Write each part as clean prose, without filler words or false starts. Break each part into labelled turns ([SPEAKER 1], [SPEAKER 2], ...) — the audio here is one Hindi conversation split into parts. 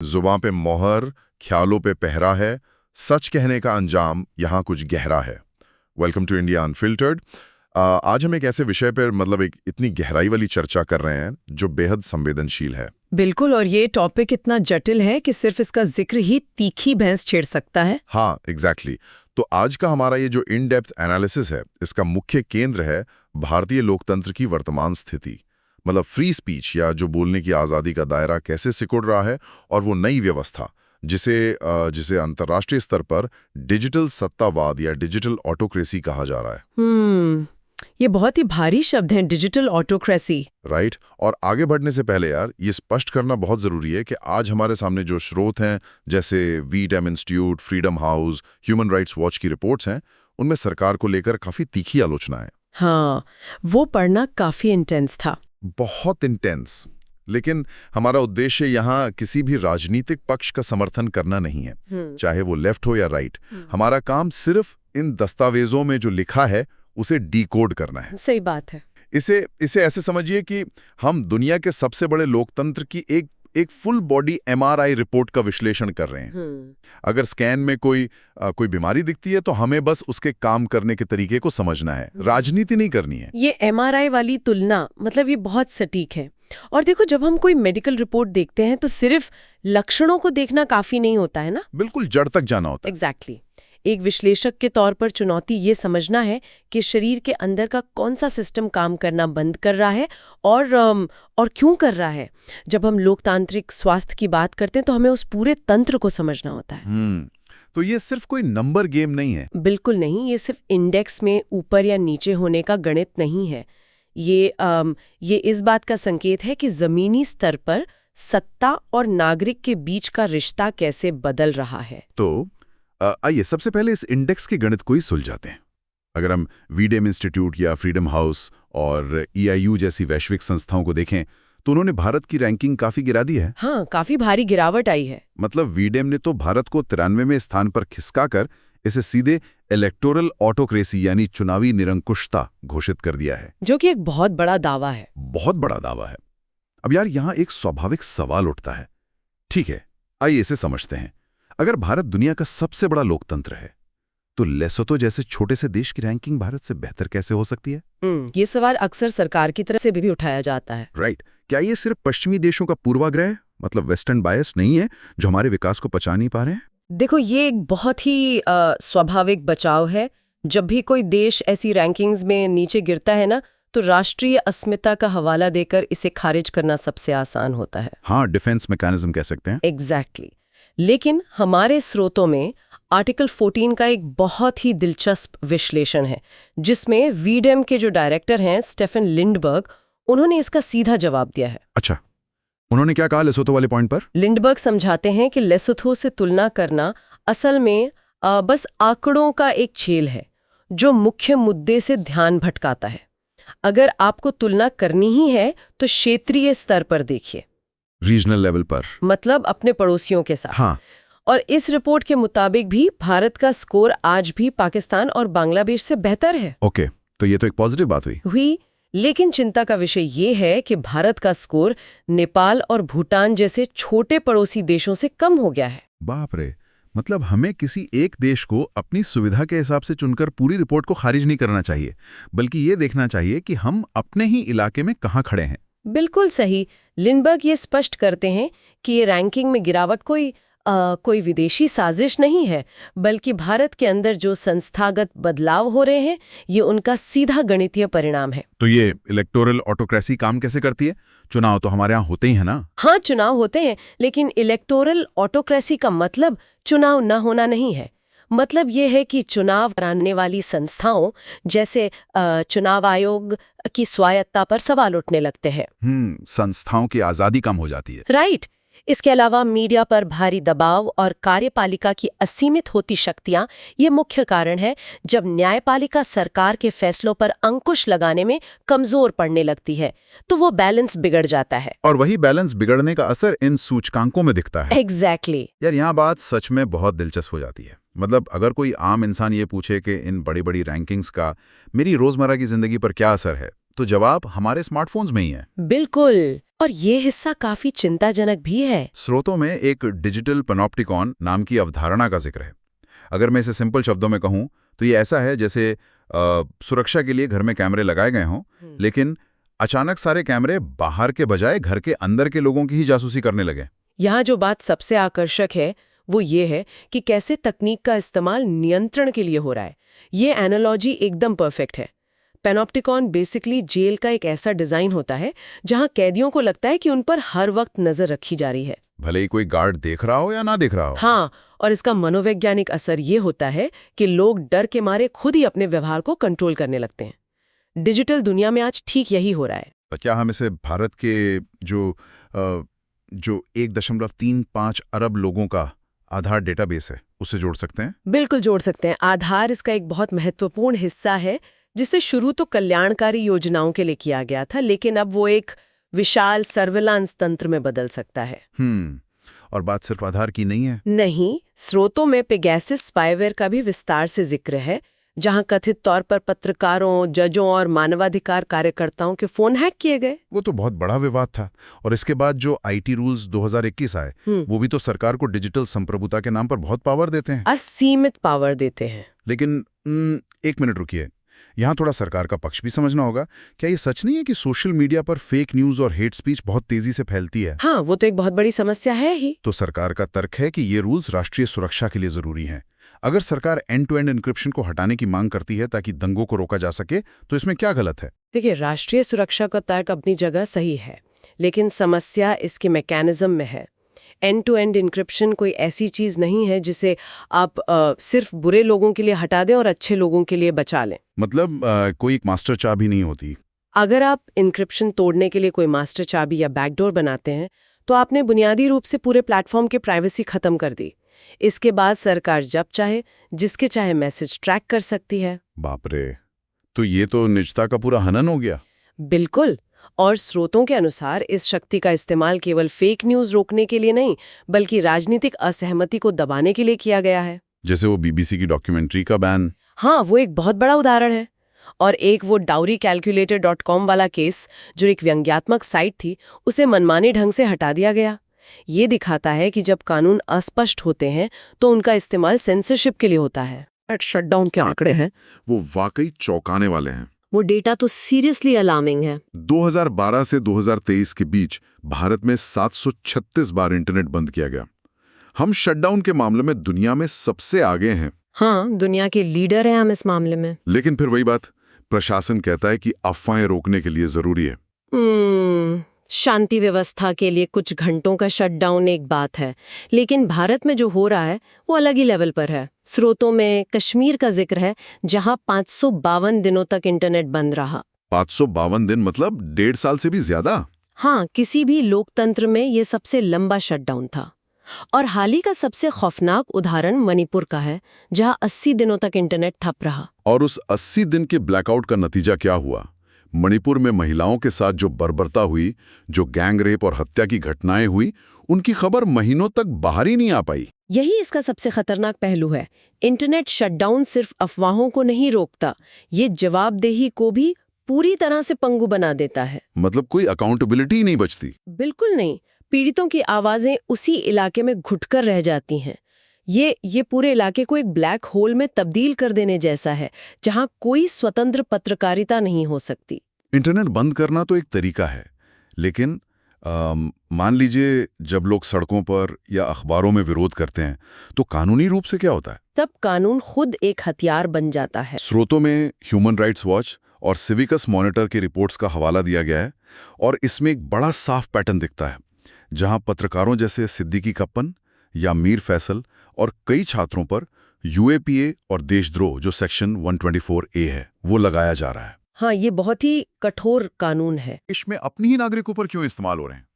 [SPEAKER 1] जुबां पे मोहर, ख्यालों पे पहरा है, सच कहने का अंजाम यहाँ कुछ गहरा है। Welcome to India unfiltered. आज हम एक ऐसे विषय पर एक इतनी गहराई वाली चर्चा कर रहे हैं जो बेहद संवेदनशील है।
[SPEAKER 2] बिल्कुल, और ये टॉपिक इतना जटिल है कि सिर्फ इसका जिक्र ही तीखी बहस छेड़ सकता है।
[SPEAKER 1] हाँ, एग्जैक्टली। तो आज का हमारा ये जो इन डेप्थ एनालिसिस है, इसका मुख्य केंद्र है भारतीय लोकतंत्र की वर्तमान स्थिति। फ्री स्पीच या जो बोलने की आज़ादी का दायरा कैसे सिकुड़ रहा है, और वो नई व्यवस्था जिसे अंतर्राष्ट्रीय स्तर पर डिजिटल सत्तावाद या डिजिटल ऑटोक्रेसी कहा जा रहा है।
[SPEAKER 2] ये बहुत ही भारी शब्द हैं, डिजिटल ऑटोक्रेसी।
[SPEAKER 1] राइट। और आगे बढ़ने से पहले यार, ये स्पष्ट करना बहुत जरूरी है कि आज हमारे सामने जो स्रोत हैं, जैसे V Dem institute, freedom house, human rights watch की रिपोर्ट्स हैं, उनमें सरकार को लेकर काफी तीखी आलोचना है।
[SPEAKER 2] हाँ, वो पढ़ना काफी इंटेंस था।
[SPEAKER 1] बहुत इंटेंस। लेकिन हमारा उद्देश्य यहाँ किसी भी राजनीतिक पक्ष का समर्थन करना नहीं है, चाहे वो लेफ्ट हो या राइट। हमारा काम सिर्फ इन दस्तावेजों में जो लिखा है उसे डिकोड करना है।
[SPEAKER 2] सही बात है।
[SPEAKER 1] इसे ऐसे समझिए कि हम दुनिया के सबसे बड़े लोकतंत्र की एक फुल बॉडी एमआरआई रिपोर्ट का विश्लेषण कर रहे हैं। अगर स्कैन में कोई बीमारी दिखती है तो हमें बस उसके काम करने के तरीके को समझना है, राजनीति नहीं करनी है।
[SPEAKER 2] ये एमआरआई वाली तुलना ये बहुत सटीक है। और देखो, जब हम कोई मेडिकल रिपोर्ट देखते हैं तो सिर्फ लक्षणों को देखना काफी नहीं होता है ना।
[SPEAKER 1] बिल्कुल जड़ तक जाना होता है।
[SPEAKER 2] एग्जैक्टली। एक विश्लेषक के तौर पर चुनौती ये समझना है कि शरीर के अंदर का कौन सा सिस्टम काम करना बंद कर रहा है और क्यों कर रहा है। जब हम लोकतांत्रिक स्वास्थ्य की बात करते हैं तो हमें उस पूरे तंत्र को समझना होता है।
[SPEAKER 1] तो ये सिर्फ कोई नंबर गेम नहीं है।
[SPEAKER 2] बिल्कुल नहीं, ये सिर्फ इंडेक्स में ऊपर या नीचे होने का गणित नहीं है। ये इस बात का संकेत है कि जमीनी स्तर पर सत्ता और नागरिक के बीच का रिश्ता कैसे बदल रहा है।
[SPEAKER 1] तो आइए सबसे पहले इस इंडेक्स के गणित को ही सुलझाते हैं। अगर हम वीडेम इंस्टीट्यूट या फ्रीडम हाउस और EIU जैसी वैश्विक संस्थाओं को देखें तो उन्होंने भारत की रैंकिंग काफी गिरा दी है।
[SPEAKER 2] हाँ, काफी भारी गिरावट आई है।
[SPEAKER 1] वीडेम ने तो भारत को 93वें स्थान पर खिसकाकर इसे सीधे इलेक्टोरल ऑटोक्रेसी यानी चुनावी निरंकुशता घोषित कर दिया है,
[SPEAKER 2] जो कि एक बहुत बड़ा दावा है।
[SPEAKER 1] बहुत बड़ा दावा है। अब यार, यहाँ एक स्वाभाविक सवाल उठता है। ठीक है, आइए इसे समझते हैं। अगर भारत दुनिया का सबसे बड़ा लोकतंत्र है तो लेसोतो जैसे छोटे से देश की रैंकिंग भारत से बेहतर कैसे हो सकती है?
[SPEAKER 2] ये सवाल अक्सर सरकार की तरफ से भी उठाया जाता है।
[SPEAKER 1] राइट। क्या ये सिर्फ पश्चिमी देशों का पूर्वाग्रह वेस्टर्न बायस नहीं है जो हमारे विकास को पचा नहीं पा रहे हैं?
[SPEAKER 2] देखो, ये एक बहुत ही स्वाभाविक बचाव है। जब भी कोई देश ऐसी रैंकिंग्स में नीचे गिरता है ना, तो राष्ट्रीय अस्मिता का हवाला देकर इसे खारिज करना सबसे आसान होता है।
[SPEAKER 1] हाँ, डिफेंस मैकेनिज्म कह सकते हैं।
[SPEAKER 2] एग्जैक्टली। लेकिन हमारे स्रोतों में आर्टिकल 14 का एक बहुत ही दिलचस्प विश्लेषण है, जिसमें वीडेम के जो डायरेक्टर हैं स्टेफन लिंडबर्ग, उन्होंने इसका सीधा जवाब दिया है।
[SPEAKER 1] अच्छा, उन्होंने क्या कहा लेसोथो वाले पॉइंट पर?
[SPEAKER 2] लिंडबर्ग समझाते हैं कि लेसोथो से तुलना करना असल में बस आंकड़ों का एक खेल है जो मुख्य मुद्दे से ध्यान भटकाता है। अगर आपको तुलना करनी ही है तो क्षेत्रीय स्तर पर देखिए,
[SPEAKER 1] रीजनल लेवल पर,
[SPEAKER 2] अपने पड़ोसियों के साथ।
[SPEAKER 1] हाँ। और
[SPEAKER 2] इस रिपोर्ट के मुताबिक भी भारत का स्कोर आज भी पाकिस्तान और बांग्लादेश से बेहतर है।
[SPEAKER 1] ओके, तो ये तो एक पॉजिटिव बात हुई।
[SPEAKER 2] लेकिन चिंता का विषय ये है कि भारत का स्कोर नेपाल और भूटान जैसे छोटे पड़ोसी देशों से कम हो गया है।
[SPEAKER 1] बाप रे, हमें किसी एक देश को अपनी सुविधा के हिसाब से चुनकर पूरी रिपोर्ट को खारिज नहीं करना चाहिए, बल्कि ये देखना चाहिए कि हम अपने ही इलाके में कहाँ खड़े हैं।
[SPEAKER 2] बिल्कुल सही। लिंडबर्ग ये स्पष्ट करते हैं कि ये रैंकिंग में गिरावट कोई विदेशी साजिश नहीं है, बल्कि भारत के अंदर जो संस्थागत बदलाव हो रहे हैं, ये उनका सीधा गणितीय परिणाम है।
[SPEAKER 1] तो ये इलेक्टोरल ऑटोक्रेसी काम कैसे करती है? चुनाव तो हमारे यहाँ होते ही है ना?
[SPEAKER 2] हाँ, चुनाव होते हैं, लेकिन इलेक्टोरल ऑटोक्रेसी का मतलब चुनाव न होना नहीं है। ये है कि चुनाव कराने वाली संस्थाओं जैसे चुनाव आयोग की स्वायत्ता पर सवाल उठने लगते हैं।
[SPEAKER 1] संस्थाओं की आजादी कम हो जाती है।
[SPEAKER 2] राइट। इसके अलावा मीडिया पर भारी दबाव और कार्यपालिका की असीमित होती शक्तियां ये मुख्य कारण है जब न्यायपालिका सरकार के फैसलों पर अंकुश लगाने में कमजोर पड़ने लगती है, तो वो बैलेंस बिगड़ जाता है।
[SPEAKER 1] और वही बैलेंस बिगड़ने का असर इन सूचकांकों में दिखता है।
[SPEAKER 2] एग्जैक्टली।
[SPEAKER 1] यार, यहाँ बात सच में बहुत दिलचस्प हो जाती है। अगर कोई आम इंसान ये पूछे कि इन बड़ी बड़ी रैंकिंग्स का मेरी रोजमर्रा की जिंदगी पर क्या असर है, तो जवाब हमारे स्मार्टफोन्स में ही है।
[SPEAKER 2] बिल्कुल। और ये हिस्सा काफी चिंताजनक भी है।
[SPEAKER 3] स्रोतों में एक डिजिटल पनोप्टिकॉन नाम की अवधारणा का जिक्र है। अगर मैं इसे सिंपल शब्दों में कहूं तो ये ऐसा है जैसे सुरक्षा के लिए घर में कैमरे लगाए गए हों, लेकिन अचानक सारे कैमरे बाहर के बजाय घर के अंदर के लोगों की ही जासूसी करने लगे।
[SPEAKER 2] यहाँ जो बात सबसे आकर्षक है वो ये है कि कैसे तकनीक का इस्तेमाल नियंत्रण के लिए हो रहा है। ये एनालॉजी एकदम परफेक्ट है। पैनोप्टिकॉन बेसिकली जेल का एक ऐसा डिजाइन होता है जहां कैदियों को लगता है कि उन पर हर वक्त नजर रखी जा रही है,
[SPEAKER 3] भले ही कोई गार्ड देख रहा हो या ना देख रहा हो।
[SPEAKER 2] हाँ, और इसका मनोवैज्ञानिक असर ये होता है कि लोग डर के मारे खुद ही अपने व्यवहार को कंट्रोल करने लगते हैं। डिजिटल दुनिया में आज ठीक यही हो रहा है।
[SPEAKER 3] तो क्या हम इसे भारत के जो 1.35 अरब लोगों का आधार डेटाबेस है उससे जोड़ सकते हैं?
[SPEAKER 2] बिल्कुल जोड़ सकते हैं। आधार इसका एक बहुत महत्वपूर्ण हिस्सा है, जिसे शुरू तो कल्याणकारी योजनाओं के लिए किया गया था, लेकिन अब वो एक विशाल सर्विलांस तंत्र में बदल सकता है।
[SPEAKER 3] और बात सिर्फ आधार की नहीं है।
[SPEAKER 2] नहीं, स्रोतों में पेगासस स्पाईवेयर का भी विस्तार से जिक्र है, जहां कथित तौर पर पत्रकारों, जजों और मानवाधिकार कार्यकर्ताओं के फोन हैक किए गए।
[SPEAKER 3] वो तो बहुत बड़ा विवाद था। और इसके बाद जो आईटी रूल्स 2021 आए, वो भी तो सरकार को डिजिटल संप्रभुता के नाम पर बहुत पावर देते हैं।
[SPEAKER 2] असीमित पावर देते हैं।
[SPEAKER 3] लेकिन एक मिनट रुकिए, यहाँ थोड़ा सरकार का पक्ष भी समझना होगा। क्या ये सच नहीं है कि सोशल मीडिया पर फेक न्यूज और हेट स्पीच बहुत तेजी से फैलती है?
[SPEAKER 2] हाँ, वो तो एक बहुत बड़ी समस्या है ही।
[SPEAKER 3] तो सरकार का तर्क है कि ये रूल्स राष्ट्रीय सुरक्षा के लिए जरूरी हैं। अगर सरकार एंड टू एंड एन्क्रिप्शन को हटाने की मांग करती है ताकि दंगों को रोका जा सके, तो इसमें क्या गलत है?
[SPEAKER 2] देखिए, राष्ट्रीय सुरक्षा का तर्क अपनी जगह सही है, लेकिन समस्या इसके मैकेनिज्म में है। एंड टू एंड इंक्रिप्शन कोई ऐसी चीज नहीं है जिसे आप सिर्फ बुरे लोगों के लिए हटा दें और अच्छे लोगों के लिए बचा लें।
[SPEAKER 3] मतलब कोई एक मास्टर चाबी नहीं होती।
[SPEAKER 2] अगर आप इंक्रिप्शन तोड़ने के लिए कोई मास्टर चाबी या बैकडोर बनाते हैं, तो आपने बुनियादी रूप से पूरे प्लेटफॉर्म की प्राइवेसी खत्म कर दी। इसके बाद सरकार जब चाहे जिसके चाहे मैसेज ट्रैक कर सकती है।
[SPEAKER 3] बाप रे, तो ये तो निजता का पूरा हनन हो गया।
[SPEAKER 2] बिल्कुल। और स्रोतों के अनुसार इस शक्ति का इस्तेमाल केवल फेक न्यूज रोकने के लिए नहीं, बल्कि राजनीतिक असहमति को दबाने के लिए किया गया है।
[SPEAKER 3] जैसे वो बीबीसी की डॉक्यूमेंट्री का बैन।
[SPEAKER 2] हाँ, वो एक बहुत बड़ा उदाहरण है। और एक वो dowrycalculator.com वाला केस, जो एक व्यंग्यात्मक साइट थी, उसे मनमाने ढंग से हटा दिया गया। ये दिखाता है कि जब कानून अस्पष्ट होते हैं तो उनका इस्तेमाल सेंसरशिप के लिए होता है। शटडाउन के आंकड़े हैं,
[SPEAKER 1] वो वाकई चौंकाने वाले हैं।
[SPEAKER 2] वो डेटा तो सीरियसली अलार्मिंग है।
[SPEAKER 1] 2012 से 2023 के बीच भारत में 736 बार इंटरनेट बंद किया गया। हम शटडाउन के मामले में दुनिया में सबसे आगे हैं।
[SPEAKER 2] हाँ, दुनिया के लीडर हैं हम इस मामले में।
[SPEAKER 1] लेकिन फिर वही बात, प्रशासन कहता है कि अफवाहें रोकने के लिए जरूरी है।
[SPEAKER 2] शांति व्यवस्था के लिए कुछ घंटों का शटडाउन एक बात है, लेकिन भारत में जो हो रहा है वो अलग ही लेवल पर है। स्रोतों में कश्मीर का जिक्र है, जहां 552 दिनों तक इंटरनेट बंद रहा।
[SPEAKER 1] 552 दिन मतलब 1.5 साल से भी ज्यादा।
[SPEAKER 2] हाँ, किसी भी लोकतंत्र में ये सबसे लंबा शटडाउन था। और हाल ही का सबसे खौफनाक उदाहरण मणिपुर का है, जहां 80 दिनों तक इंटरनेट ठप रहा।
[SPEAKER 1] और उस 80 दिन के ब्लैकआउट का नतीजा क्या हुआ? मणिपुर में महिलाओं के साथ जो बर्बरता हुई, जो गैंग रेप और हत्या की घटनाएं हुई, उनकी खबर महीनों तक बाहर ही नहीं आ पाई।
[SPEAKER 2] यही इसका सबसे खतरनाक पहलू है। इंटरनेट शटडाउन सिर्फ अफवाहों को नहीं रोकता, ये जवाबदेही को भी पूरी तरह से पंगु बना देता है।
[SPEAKER 1] मतलब कोई अकाउंटेबिलिटी ही नहीं बचती।
[SPEAKER 2] बिल्कुल नहीं। पीड़ितों की आवाजें उसी इलाके में घुटकर रह जाती हैं। ये पूरे इलाके को एक ब्लैक होल में तब्दील कर देने जैसा है, जहां कोई स्वतंत्र पत्रकारिता नहीं हो सकती।
[SPEAKER 1] इंटरनेट बंद करना तो एक तरीका है, लेकिन मान लीजिए जब लोग सड़कों पर या अखबारों में विरोध करते हैं, तो कानूनी रूप से क्या होता है?
[SPEAKER 2] तब कानून खुद एक हथियार बन जाता है।
[SPEAKER 1] स्रोतों में ह्यूमन राइट्स वॉच और सिविकस मॉनिटर की रिपोर्ट्स का हवाला दिया गया है, और इसमें एक बड़ा साफ पैटर्न दिखता है, जहां पत्रकारों जैसे सिद्दीकी कप्पन या मीर फैसल और कई छात्रों पर यूएपीए और देशद्रोह, जो सेक्शन 124A है, वो लगाया जा रहा है।
[SPEAKER 2] हाँ, ये बहुत ही कठोर कानून है।
[SPEAKER 1] इसमें अपनी ही नागरिकों पर क्यों इस्तेमाल हो रहे हैं?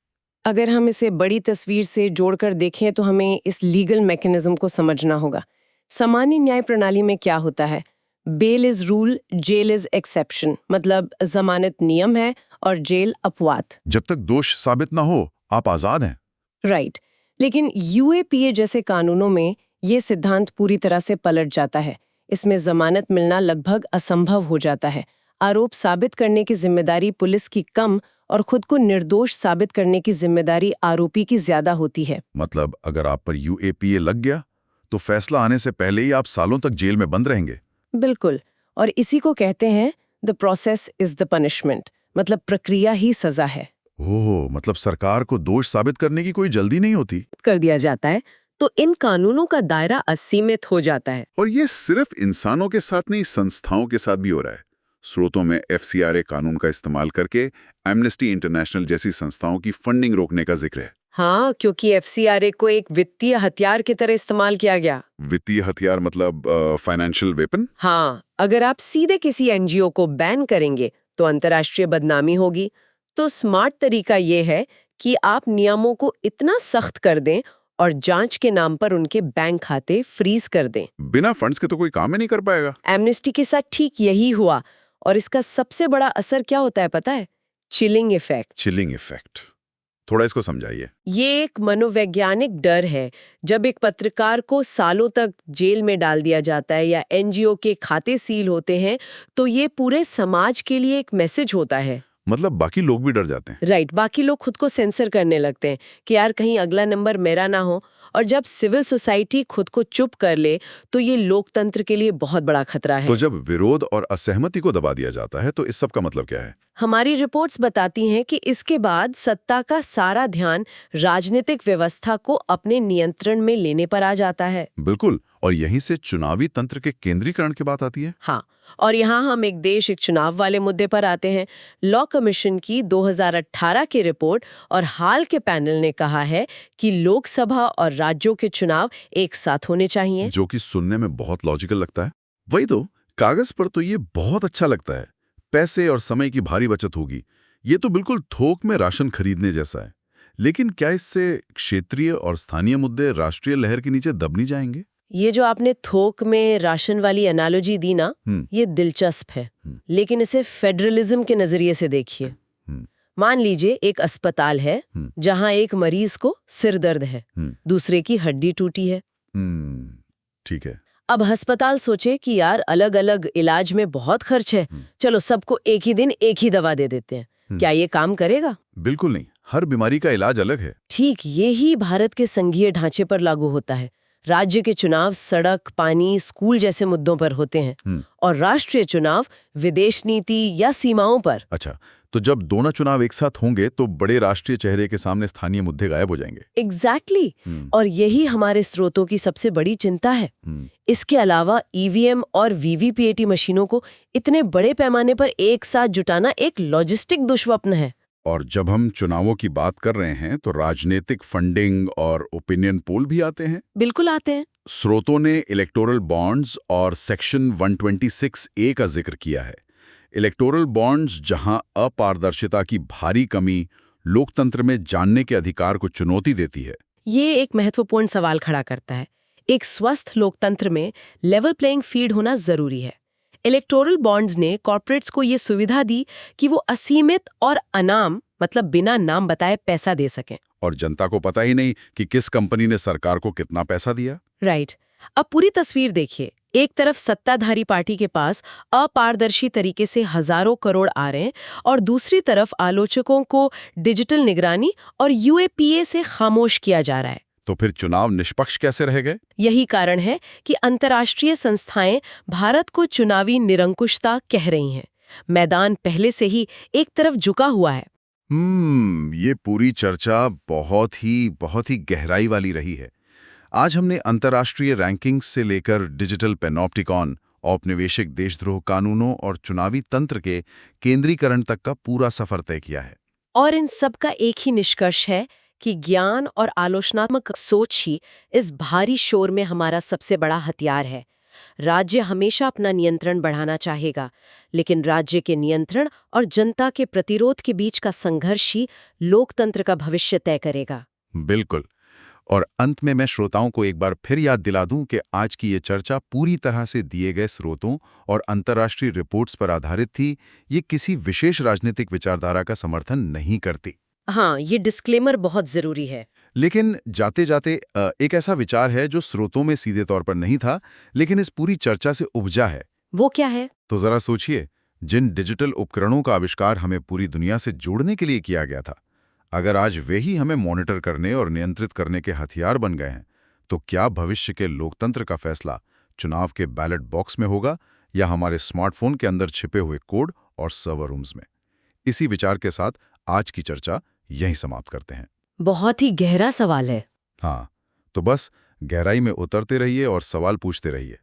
[SPEAKER 2] अगर हम इसे बड़ी तस्वीर से जोड़कर देखें तो हमें इस लीगल मैकेनिज्म को समझना होगा। सामान्य न्याय प्रणाली में क्या होता है? Bail is rule, jail is exception. मतलब जमानत नियम है और जेल अपवाद।
[SPEAKER 1] जब तक दोष साबित ना हो, आप आजाद हैं।
[SPEAKER 2] राइट। लेकिन यूएपीए जैसे कानूनों में ये सिद्धांत पूरी तरह से पलट जाता है। इसमें जमानत मिलना लगभग असंभव हो जाता है। आरोप साबित करने की जिम्मेदारी पुलिस की कम और खुद को निर्दोष साबित करने की जिम्मेदारी आरोपी की ज्यादा होती है।
[SPEAKER 1] मतलब अगर आप पर UAPA लग गया तो फैसला आने से पहले ही आप सालों तक जेल में बंद रहेंगे।
[SPEAKER 2] बिल्कुल, और इसी को कहते हैं the process is the punishment, मतलब प्रक्रिया ही सजा है।
[SPEAKER 1] ओह, मतलब सरकार को दोष साबित करने की कोई जल्दी नहीं होती।
[SPEAKER 2] कर दिया जाता है तो इन कानूनों का दायरा असीमित हो जाता है।
[SPEAKER 4] और ये सिर्फ इंसानों के साथ नहीं, संस्थाओं के साथ भी हो रहा है। स्रोतों में FCRA कानून का इस्तेमाल करके एमनेस्टी इंटरनेशनल जैसी संस्थाओं की फंडिंग रोकने का जिक्र है।
[SPEAKER 2] हाँ, क्योंकि FCRA को एक वित्तीय हथियार की तरह इस्तेमाल किया गया।
[SPEAKER 4] वित्तीय हथियार मतलब फाइनेंशियल वेपन।
[SPEAKER 2] हाँ, अगर आप सीधे किसी NGO को बैन करेंगे तो अंतर्राष्ट्रीय बदनामी होगी। तो स्मार्ट तरीका ये है कि आप नियमों को इतना सख्त कर दें और जांच के नाम पर उनके बैंक खाते फ्रीज कर दें।
[SPEAKER 4] बिना फंड्स के तो कोई काम ही नहीं कर पाएगा।
[SPEAKER 2] एमनेस्टी के साथ ठीक यही हुआ, और इसका सबसे बड़ा असर क्या होता है पता है? Chilling effect.
[SPEAKER 4] चिलिंग इफेक्ट, थोड़ा इसको समझाइए।
[SPEAKER 2] ये एक मनोवैज्ञानिक डर है। जब एक पत्रकार को सालों तक जेल में डाल दिया जाता है या NGO के खाते सील होते हैं, तो ये पूरे समाज के लिए एक मैसेज होता है।
[SPEAKER 4] मतलब बाकी लोग भी डर जाते हैं।
[SPEAKER 2] राइट, बाकी लोग खुद को सेंसर करने लगते हैं कि यार कहीं अगला नंबर मेरा ना हो। और जब सिविल सोसाइटी खुद को चुप कर ले तो ये लोकतंत्र के लिए बहुत बड़ा खतरा है।
[SPEAKER 4] तो जब विरोध और असहमति को दबा दिया जाता है तो इस सब का मतलब क्या है?
[SPEAKER 2] हमारी रिपोर्ट्स बताती हैं कि इसके बाद सत्ता का सारा ध्यान राजनीतिक व्यवस्था को अपने नियंत्रण में लेने पर आ जाता है।
[SPEAKER 4] बिल्कुल, और यहीं से चुनावी तंत्र के केंद्रीकरण की बात आती है।
[SPEAKER 2] हाँ, और यहाँ हम एक देश एक चुनाव वाले मुद्दे पर आते हैं। लॉ कमीशन की 2018 की रिपोर्ट और हाल के पैनल ने कहा है कि लोकसभा और राज्यों के चुनाव एक साथ होने चाहिए।
[SPEAKER 4] जो कि सुनने में बहुत लॉजिकल लगता है। वही तो, कागज पर तो ये बहुत अच्छा लगता है। पैसे और समय की भारी बचत होगी। ये तो बिल्कुल थोक में राशन खरीदने जैसा है। लेकिन क्या इससे क्षेत्रीय और स्थानीय मुद्दे राष्ट्रीय लहर के नीचे दब नहीं जाएंगे?
[SPEAKER 2] ये जो आपने थोक में राशन वाली एनालॉजी दी ना, ये दिलचस्प है। लेकिन इसे फेडरलिज्म के नजरिए से देखिए। मान लीजिए एक अस्पताल है जहां एक मरीज को सिर दर्द है, दूसरे की हड्डी टूटी है।
[SPEAKER 4] ठीक है।
[SPEAKER 2] अब अस्पताल सोचे कि यार अलग अलग इलाज में बहुत खर्च है, चलो सबको एक ही दिन एक ही दवा दे देते हैं। क्या ये काम करेगा?
[SPEAKER 4] बिल्कुल नहीं, हर बीमारी का इलाज अलग है।
[SPEAKER 2] ठीक ये ही भारत के संघीय ढांचे पर लागू होता है। राज्य के चुनाव सड़क, पानी, स्कूल जैसे मुद्दों पर होते हैं और राष्ट्रीय चुनाव विदेश नीति या सीमाओं पर।
[SPEAKER 4] अच्छा, तो जब दोनों चुनाव एक साथ होंगे तो बड़े राष्ट्रीय चेहरे के सामने स्थानीय मुद्दे गायब हो जाएंगे।
[SPEAKER 2] एग्जैक्टली। और यही हमारे स्रोतों की सबसे बड़ी चिंता है। इसके अलावा EVM और VVPAT मशीनों को इतने बड़े पैमाने पर एक साथ जुटाना एक लॉजिस्टिक दुष्स्वप्न है।
[SPEAKER 4] और जब हम चुनावों की बात कर रहे हैं तो राजनीतिक फंडिंग और ओपिनियन पोल भी आते हैं।
[SPEAKER 2] बिल्कुल आते हैं।
[SPEAKER 4] स्रोतों ने इलेक्टोरल बॉन्ड्स और सेक्शन 126A का जिक्र किया है। इलेक्टोरल बॉन्ड्स जहां अपारदर्शिता की भारी कमी लोकतंत्र में जानने के अधिकार को चुनौती देती है।
[SPEAKER 2] ये एक महत्वपूर्ण सवाल खड़ा करता है। एक स्वस्थ लोकतंत्र में लेवल प्लेइंग फील्ड होना जरूरी है। इलेक्टोरल बॉन्ड्स ने कॉर्पोरेट्स को ये सुविधा दी कि वो असीमित और अनाम, मतलब बिना नाम बताए पैसा दे सकें।
[SPEAKER 4] और जनता को पता ही नहीं कि किस कंपनी ने सरकार को कितना पैसा दिया।
[SPEAKER 2] राइट। अब पूरी तस्वीर देखिए। एक तरफ सत्ताधारी पार्टी के पास अपारदर्शी तरीके से हजारों करोड़ आ रहे हैं और दूसरी तरफ आलोचकों को डिजिटल निगरानी और UAPA से खामोश किया जा रहा है।
[SPEAKER 4] तो फिर चुनाव निष्पक्ष कैसे रह गए?
[SPEAKER 2] यही कारण है कि अंतर्राष्ट्रीय संस्थाएं भारत को चुनावी निरंकुशता कह रही हैं। मैदान पहले से ही एक तरफ झुका हुआ है।
[SPEAKER 4] ये पूरी चर्चा बहुत ही गहराई वाली रही है। आज हमने अंतर्राष्ट्रीय रैंकिंग्स से लेकर डिजिटल पैनोप्टिकॉन, औपनिवेशिक देशद्रोह कानूनों और चुनावी तंत्र के केंद्रीकरण तक का पूरा सफर तय किया है।
[SPEAKER 2] और इन सब का एक ही निष्कर्ष है कि ज्ञान और आलोचनात्मक सोच ही इस भारी शोर में हमारा सबसे बड़ा हथियार है। राज्य हमेशा अपना नियंत्रण बढ़ाना चाहेगा, लेकिन राज्य के नियंत्रण और जनता के प्रतिरोध के बीच का संघर्ष ही लोकतंत्र का भविष्य तय करेगा।
[SPEAKER 4] बिल्कुल। और अंत में मैं श्रोताओं को एक बार फिर याद दिला दूं कि आज की ये चर्चा पूरी तरह से दिए गए स्रोतों और अंतर्राष्ट्रीय रिपोर्ट्स पर आधारित थी। ये किसी विशेष राजनीतिक विचारधारा का समर्थन नहीं करती।
[SPEAKER 2] हाँ, ये डिस्क्लेमर बहुत जरूरी है।
[SPEAKER 4] लेकिन जाते जाते एक ऐसा विचार है जो स्रोतों में सीधे तौर पर नहीं था, लेकिन इस पूरी चर्चा से उपजा है।
[SPEAKER 2] वो क्या है?
[SPEAKER 4] तो जरा सोचिए, जिन डिजिटल उपकरणों का आविष्कार हमें पूरी दुनिया से जोड़ने के लिए किया गया था, अगर आज वे ही हमें मॉनिटर करने और नियंत्रित करने के हथियार बन गए हैं, तो क्या भविष्य के लोकतंत्र का फैसला चुनाव के बैलेट बॉक्स में होगा या हमारे स्मार्टफोन के अंदर छिपे हुए कोड और सर्वर रूम्स में? इसी विचार के साथ आज की चर्चा यहीं समाप्त करते हैं।
[SPEAKER 2] बहुत ही गहरा सवाल है।
[SPEAKER 4] हाँ, तो बस गहराई में उतरते रहिए और सवाल पूछते रहिए।